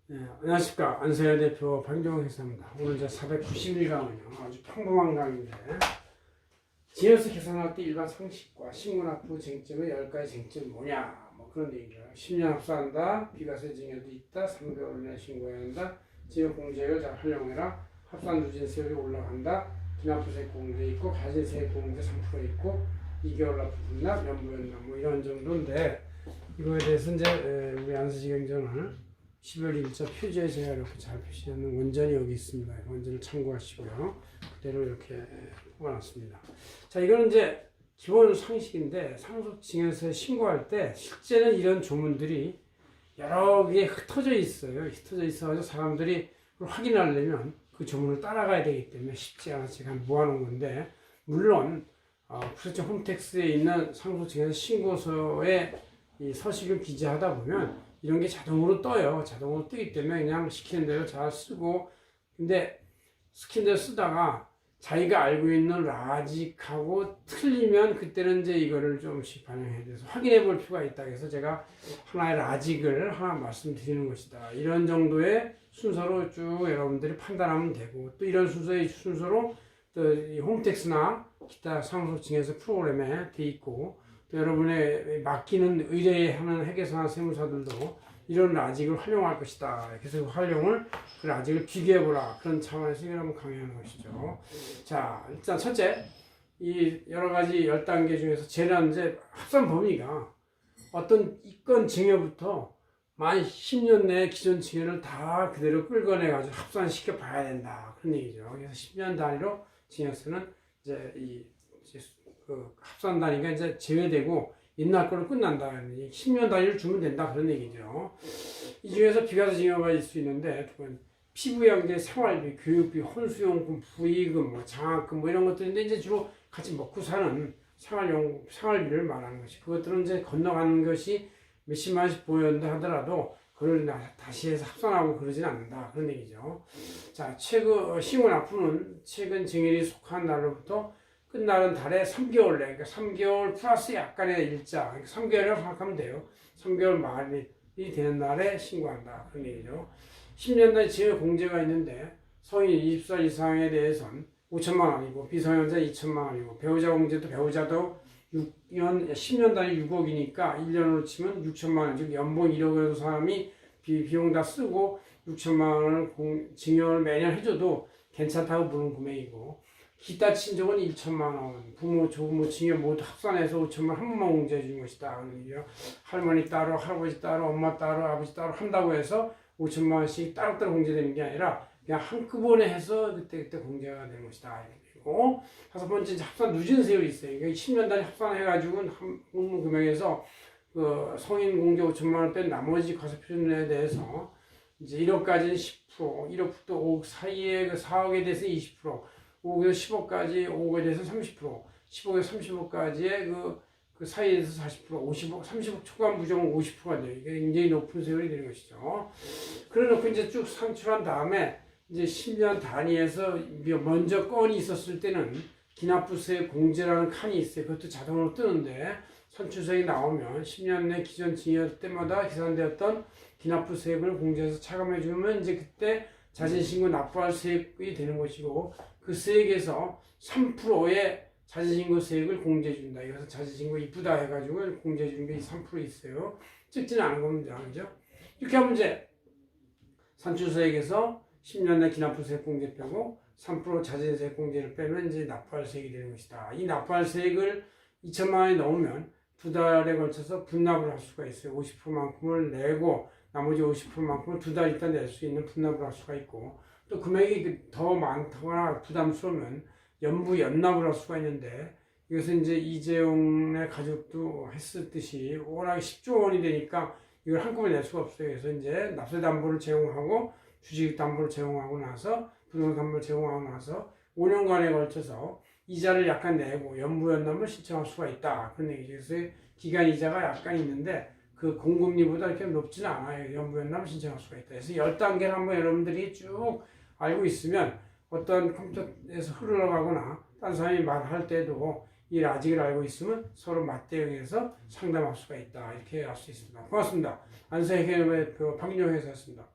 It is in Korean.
네, 안녕하십니까. 안세현 대표 박정호 회사입니다. 오늘 이제 491강은요. 아주 평범한 강인데, 지연수 계산할 때 일반 상식과 신문학부 쟁점의 10가지 쟁점이 뭐냐, 뭐 그런 얘기죠. 10년 합사한다, 비과세 증여도 있다, 3개월 내에 신고해야 한다, 지역공제를 잘 활용해라, 합산 누진세율이 올라간다, 기납부세 공제 있고, 가진세 공제 3% 있고, 2개월 납부 분납, 연부연납, 뭐 이런 정도인데, 이거에 대해서 이제 우리 안서지경전을 12월 1일자 표지에 제가 이렇게 잘 표시하는 원전이 여기 있습니다. 원전을 참고하시고요. 그대로 이렇게 뽑아놨습니다. 자, 이거는 이제 기본 상식인데 상속증여세 신고할 때 실제는 이런 조문들이 여러 개 흩어져 있어요. 흩어져 있어가지고 사람들이 그걸 확인하려면 그 조문을 따라가야 되기 때문에 쉽지 않아서 제가 모아놓은 건데, 물론 구세청 홈택스에 있는 상속증여세 신고서에 이 서식을 기재하다 보면 이런 게 자동으로 떠요. 자동으로 뜨기 때문에 그냥 시키는 대로 잘 쓰고, 근데 시키는 대로 쓰다가 자기가 알고 있는 라직하고 틀리면 그때는 이제 이거를 좀씩 반영해야 돼서 확인해 볼 필요가 있다. 그래서 제가 하나의 라직을 하나 말씀드리는 것이다. 이런 정도의 순서로 쭉 여러분들이 판단하면 되고, 또 이런 순서로 또 이 홈택스나 기타 상속증여세 프로그램에 돼 있고, 또 여러분의 맡기는 의뢰하는 회계사나 세무사들도 이런 라직을 활용할 것이다. 그래서 그 라직을 비교해보라. 그런 차원에서 이걸 한번 강의하는 것이죠. 자, 일단 첫째, 이 여러 가지 10단계 중에서 제일 이제 합산 범위가 어떤 이건 증여부터 만 10년 내에 기존 증여를 다 그대로 끌어내가지고 합산시켜 봐야 된다. 그런 얘기죠. 그래서 10년 단위로 증여세는 이제 그 합산 단위가 이제 제외되고 옛날 걸로 끝난다. 10년 단위를 주면 된다. 그런 얘기죠. 이 중에서 비과세 증여가 있을 수 있는데, 그건 피부양제, 생활비, 교육비, 혼수용품, 부의금, 뭐 장학금 뭐 이런 것들인데, 이제 주로 같이 먹고 사는 생활비를 말하는 것이, 그것들은 이제 건너가는 것이 몇십만씩 보였다 하더라도 그걸 다시 해서 합산하고 그러진 않는다. 그런 얘기죠. 자, 신고납부는 최근 증여일이 속한 날로부터 끝나는 달에 3개월 내, 그러니까 3개월 플러스 약간의 일자, 그러니까 3개월이라고 생각하면 돼요. 3개월 말이 되는 날에 신고한다. 그런 얘기죠. 10년 단위 증여 공제가 있는데, 성인 20살 이상에 대해서는 5천만 원이고, 비성년자 2천만 원이고, 배우자도 10년 단위 6억이니까 1년으로 치면 6천만 원, 즉 연봉 1억이라도 사람이 비용 다 쓰고 6천만 원을 증여를 매년 해줘도 괜찮다고 보는 금액이고, 기타 친족은 2천만 원, 부모, 조부모, 증여 모두 합산해서 5천만 원 한 번만 공제해 주는 것이다. 할머니 따로, 할아버지 따로, 엄마 따로, 아버지 따로 한다고 해서 5천만 원씩 따로따로 공제되는 게 아니라 그냥 한꺼번에 해서 그때 공제가 되는 것이다. 그리고 다섯 번째, 합산 누진세율이 있어요. 그러니까 10년 단위 합산해가지고 한 금액에서 그 성인 공제 5천만 원 뺀 나머지 과세표준에 대해서 이제 1억까지는 10%, 1억부터 5억 사이에 그 4억에 대해서 20%, 5억에서 10억까지 5억에 대해서 30%, 10억에서 30억까지의 그 사이에서 40%, 50억, 30억 초과 부정은 50%가 돼요. 이게 굉장히 높은 세율이 되는 것이죠. 그래 놓고 이제 쭉 산출한 다음에 이제 10년 단위에서 먼저 건이 있었을 때는 기납부세 공제라는 칸이 있어요. 그것도 자동으로 뜨는데, 선출세액이 나오면 10년 내 기존 증여 때마다 계산되었던 기납부세액을 공제해서 차감해 주면 이제 그때 자진신고 납부할 세액이 되는 것이고, 그 세액에서 3%의 자진신고세액을 공제해 준다. 이것은 자진신고 이쁘다 해가지고 공제해 주는 게 3% 있어요. 찍지는 않은 겁니다. 그죠? 이렇게 하면 이제 산출세액에서 10년 내 기납부세액 공제 빼고 3% 자진세액 공제를 빼면 이제 납부할 세액이 되는 것이다. 이 납부할 세액을 2천만 원이 넘으면 두 달에 걸쳐서 분납을 할 수가 있어요. 50%만큼을 내고 나머지 50%만큼을 두 달 있다 낼 수 있는 분납을 할 수가 있고, 또 금액이 더 많거나 부담스러우면 연납을 할 수가 있는데, 이것은 이제 이재용의 가족도 했었듯이 워낙에 10조 원이 되니까 이걸 한꺼번에 낼 수가 없어요. 그래서 이제 납세 담보를 제공하고 주식 담보를 제공하고 나서 부동산 담보를 제공하고 나서 5년간에 걸쳐서 이자를 약간 내고 연부연납을 신청할 수가 있다. 그런 얘기죠. 그래서 기간 이자가 약간 있는데 그 공금리보다 이렇게 높지는 않아요. 연부연납을 신청할 수가 있다. 그래서 10단계를 한번 여러분들이 쭉 알고 있으면 어떤 컴퓨터에서 흘러가거나 딴 사람이 말할 때도 이 라직을 알고 있으면 서로 맞대응해서 상담할 수가 있다. 이렇게 알 수 있습니다. 고맙습니다. 안세회계 박인영 회사였습니다.